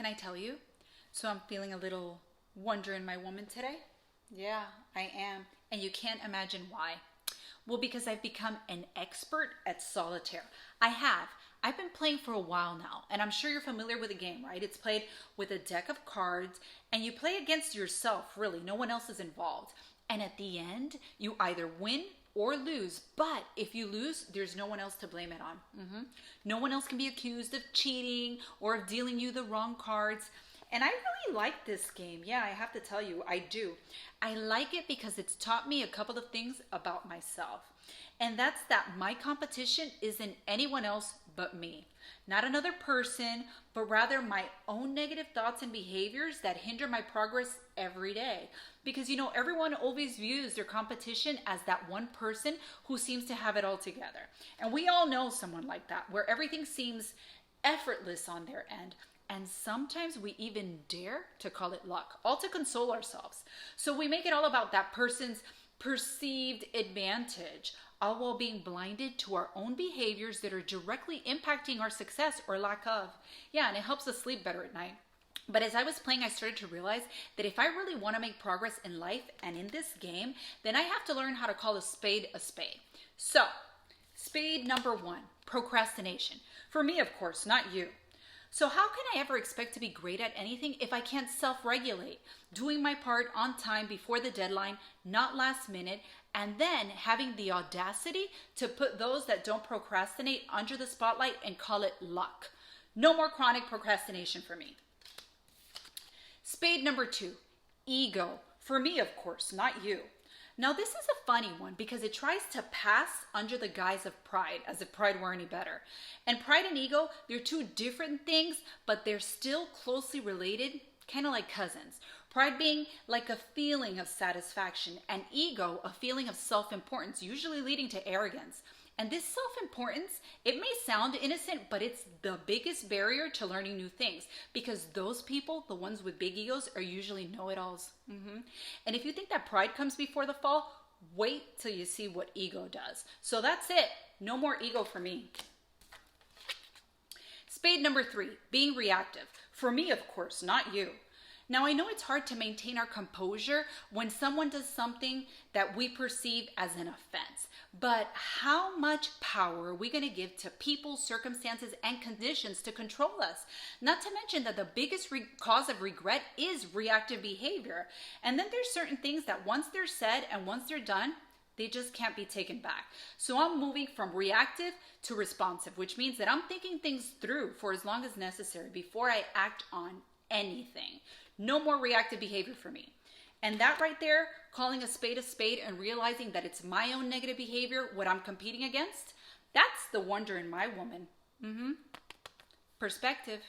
can I tell you? So I'm feeling a little wonder in my woman today. Yeah, I am. And you can't imagine why. Well, because I've become an expert at solitaire. I have. I've been playing for a while now, and I'm sure you're familiar with the game, right? It's played with a deck of cards, and you play against yourself, really. No one else is involved. And at the end, you either win or lose. But if you lose, there's no one else to blame it on. No one else can be accused of cheating or of dealing you the wrong cards. And I really like this game. Yeah, I have to tell you, I do. I like it because it's taught me a couple of things about myself. And that's that my competition isn't anyone else but me. Not another person, but rather my own negative thoughts and behaviors that hinder my progress every day. Because, you know, everyone always views their competition as that one person who seems to have it all together. And we all know someone like that, where everything seems effortless on their end. And sometimes we even dare to call it luck, all to console ourselves. So we make it all about that person's perceived advantage, all while being blinded to our own behaviors that are directly impacting our success or lack of. Yeah, and it helps us sleep better at night. But as I was playing, I started to realize that if I really want to make progress in life and in this game, then I have to learn how to call a spade a spade. So, spade number 1, procrastination. For me, of course, not you. So how can I ever expect to be great at anything if I can't self-regulate, doing my part on time before the deadline, not last minute, and then having the audacity to put those that don't procrastinate under the spotlight and call it luck? No more chronic procrastination for me. Spade number 2, ego. For me, of course, not you. Now, this is a funny one because it tries to pass under the guise of pride, as if pride were any better. And pride and ego, they're two different things, but they're still closely related, kind of like cousins. Pride being like a feeling of satisfaction, and ego a feeling of self-importance, usually leading to arrogance. And this self-importance, it may sound innocent, but it's the biggest barrier to learning new things because those people, the ones with big egos, are usually know-it-alls. And if you think that pride comes before the fall, wait till you see what ego does. So that's it. No more ego for me. Spade number 3, being reactive. For me, of course, not you. Now, I know it's hard to maintain our composure when someone does something that we perceive as an offense. But how much power are we going to give to people, circumstances, and conditions to control us? Not to mention that the biggest cause of regret is reactive behavior. And then there's certain things that once they're said and once they're done, they just can't be taken back. So I'm moving from reactive to responsive, which means that I'm thinking things through for as long as necessary before I act on anything. No more reactive behavior for me. And that right there, calling a spade and realizing that it's my own negative behavior, what I'm competing against, that's the wonder in my woman. Perspective.